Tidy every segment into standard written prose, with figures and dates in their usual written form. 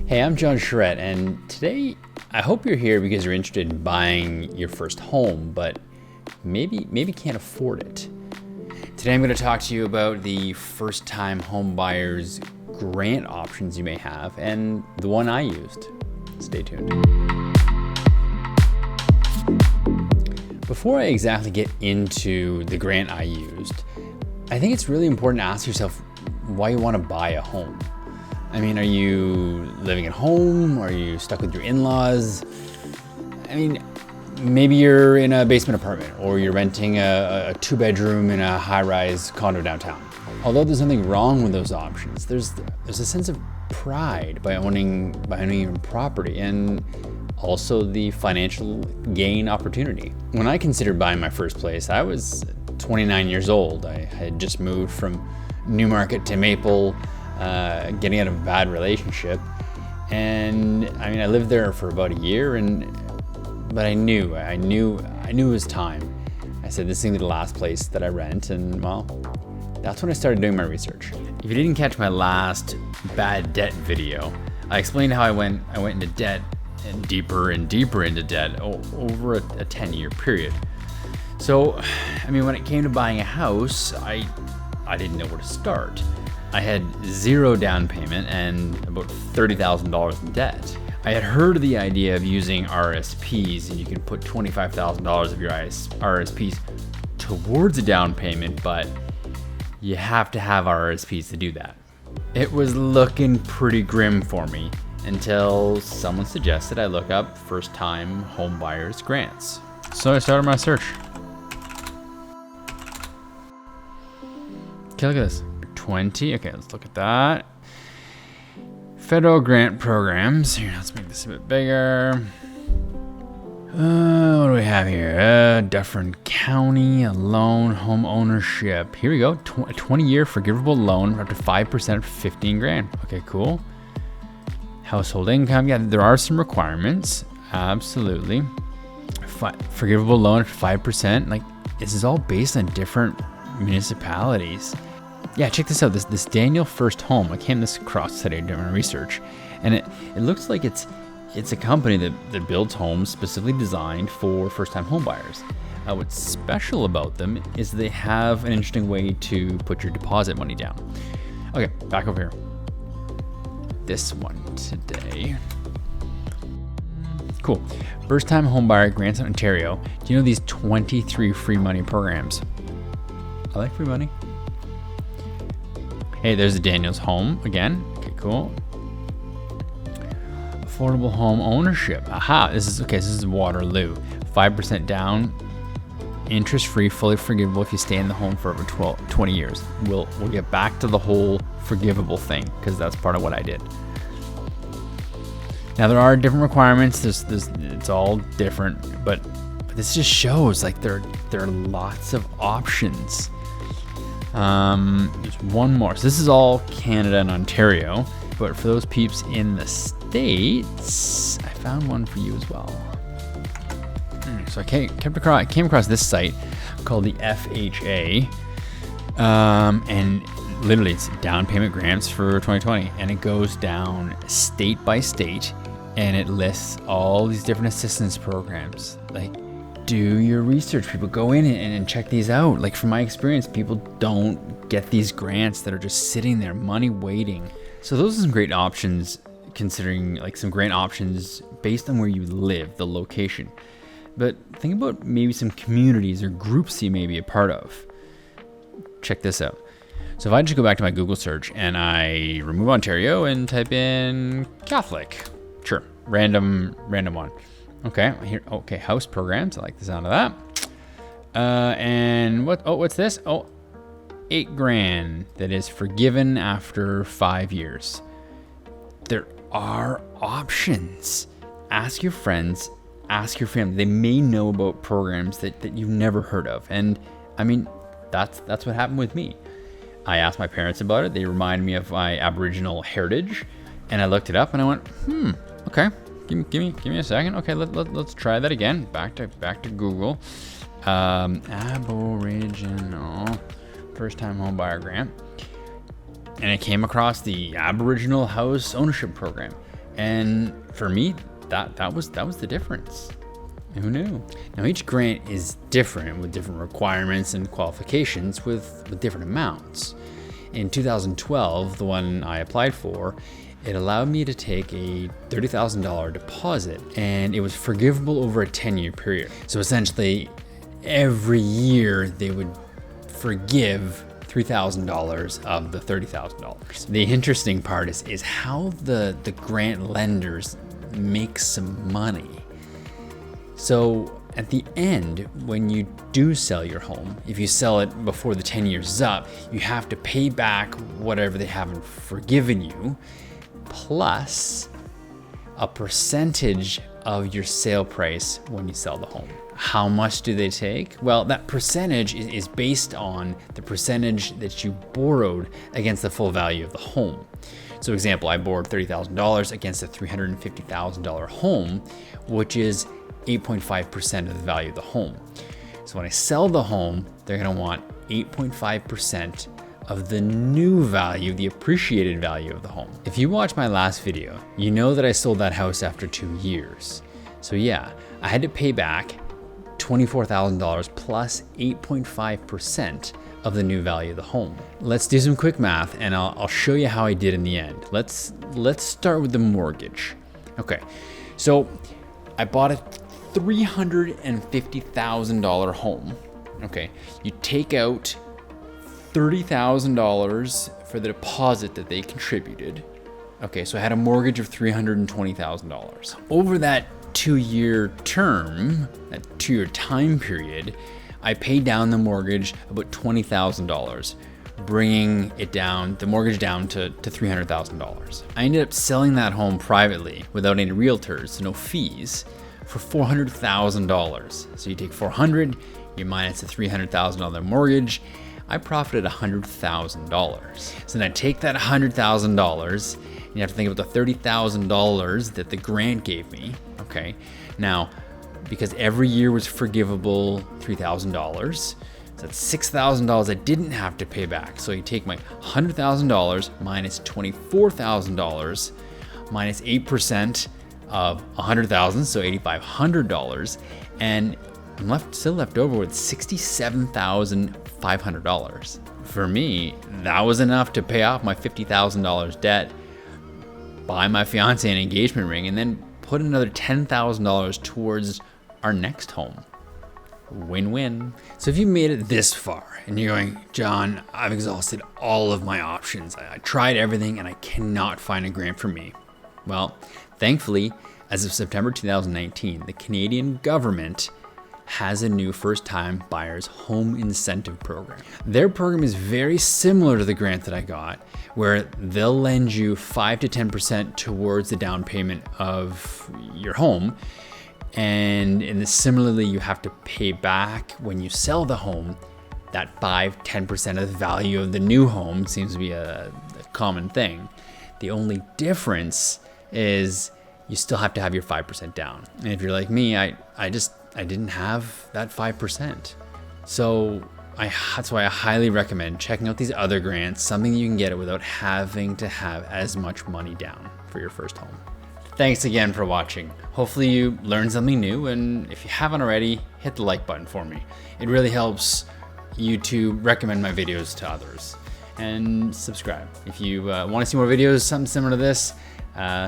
Hey, I'm John Charette, and today I hope you're here because you're interested in buying your first home, but maybe can't afford it. Today I'm going to talk to you about the first-time home buyers grant options you may have and the one I used. Stay tuned. Before I exactly get into the grant I used, I think it's really important to ask yourself why you want to buy a home. I mean, are you living at home? Are you stuck with your in-laws? I mean, maybe you're in a basement apartment or you're renting a two-bedroom in a high-rise condo downtown. Although there's nothing wrong with those options, there's a sense of pride by owning your property and also the financial gain opportunity. When I considered buying my first place, I was 29 years old. I had just moved from Newmarket to Maple, getting out of a bad relationship, and I mean I lived there for about a year, but I knew it was time. I said this is gonna be the last place that I rent, and well, that's when I started doing my research. If you didn't catch my last bad debt video, I explained how I went into debt and deeper into debt over a 10-year period. So, I mean, when it came to buying a house, I didn't know where to start. I had zero down payment and about $30,000 in debt. I had heard of the idea of using RSPs, and you can put $25,000 of your RSPs towards a down payment, but you have to have RSPs to do that. It was looking pretty grim for me until someone suggested I look up first-time home buyers grants. So I started my search. Okay, look at this. 20. Okay, let's look at that. Federal grant programs. Here, let's make this a bit bigger. What do we have here? Dufferin County, a loan, home ownership. Here we go. 20-year forgivable loan up to 5% of 15 grand. Okay, cool. Household income. Yeah, there are some requirements. Absolutely. Forgivable loan at 5%. Like, this is all based on different municipalities. Yeah, check this out. This Daniel First Home. I came across today doing my research, and it looks like it's a company that builds homes specifically designed for first-time home buyers. What's special about them is they have an interesting way to put your deposit money down. Okay, back over here. This one today. Cool. First-time home buyer grants in Ontario. Do you know these 23 free money programs? I like free money. Hey, there's the Daniel's home again. Okay, cool. Affordable home ownership. Aha, this is Waterloo. 5% down, interest-free, fully forgivable if you stay in the home for over 20 years. We'll get back to the whole forgivable thing because that's part of what I did. Now there are different requirements. It's all different, but this just shows like there are lots of options. There's one more. So this is all Canada and Ontario, but for those peeps in the States, I found one for you as well. So I came across this site called the FHA, and literally it's down payment grants for 2020, and it goes down state by state, and it lists all these different assistance programs. Like, do your research, people. Go in and check these out. Like, from my experience, people don't get these grants that are just sitting there, money waiting. So those are some great options, considering like some grant options based on where you live, the location. But think about maybe some communities or groups you may be a part of. Check this out. So if I just go back to my Google search and I remove Ontario and type in Catholic, sure, random one. Okay, here. Okay, house programs. I like the sound of that. And what's this? Oh, $8,000 that is forgiven after 5 years. There are options. Ask your friends. Ask your family. They may know about programs that you've never heard of. And I mean, that's what happened with me. I asked my parents about it. They reminded me of my Aboriginal heritage, and I looked it up and I went, okay. Give me a second. Okay, let's try that again. Back to Google. Aboriginal first-time home buyer grant, and I came across the Aboriginal House Ownership Program. And for me, that was the difference. Who knew? Now each grant is different with different requirements and qualifications with different amounts. In 2012, the one I applied for, it allowed me to take a $30,000 deposit, and it was forgivable over a 10-year period. So essentially, every year they would forgive $3,000 of the $30,000. The interesting part is how the grant lenders make some money. So at the end, when you do sell your home, if you sell it before the 10 years is up, you have to pay back whatever they haven't forgiven you, plus a percentage of your sale price when you sell the home. How much do they take? Well, that percentage is based on the percentage that you borrowed against the full value of the home. So example, I borrowed $30,000 against a $350,000 home, which is 8.5% of the value of the home. So when I sell the home, they're gonna want 8.5% of the new value, the appreciated value of the home. If you watch my last video, you know that I sold that house after 2 years. So yeah, I had to pay back $24,000 plus 8.5% of the new value of the home. Let's do some quick math and I'll show you how I did in the end. Let's start with the mortgage. Okay, so I bought a $350,000 home. Okay, you take out $30,000 for the deposit that they contributed. Okay, so I had a mortgage of $320,000. Over that 2-year term, that 2-year time period, I paid down the mortgage about $20,000, bringing it down, the mortgage down to $300,000. I ended up selling that home privately without any realtors, so no fees, for $400,000. So you take 400, you minus the $300,000 mortgage, I profited $100,000. So then I take that $100,000, and you have to think about the $30,000 that the grant gave me, okay? Now, because every year was forgivable $3,000, so that's $6,000 I didn't have to pay back. So you take my $100,000 minus $24,000 minus 8% of $100,000, so $8,500, and I'm still left over with $67,500. For me, that was enough to pay off my $50,000 debt, buy my fiance an engagement ring, and then put another $10,000 towards our next home. Win-win. So if you made it this far and you're going, John, I've exhausted all of my options. I tried everything and I cannot find a grant for me. Well, thankfully, as of September 2019, the Canadian government has a new first-time buyers home incentive program. Their program is very similar to the grant that I got, where they'll lend you 5 to 10% towards the down payment of your home. And similarly, you have to pay back when you sell the home, that 5-10% of the value of the new home. Seems to be a common thing. The only difference is you still have to have your 5% down. And if you're like me, I didn't have that 5%. So that's why I highly recommend checking out these other grants, something you can get it without having to have as much money down for your first home. Thanks again for watching. Hopefully you learned something new, and if you haven't already, hit the like button for me. It really helps YouTube recommend my videos to others. And subscribe. If you want to see more videos, something similar to this,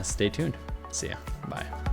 stay tuned. See ya. Bye.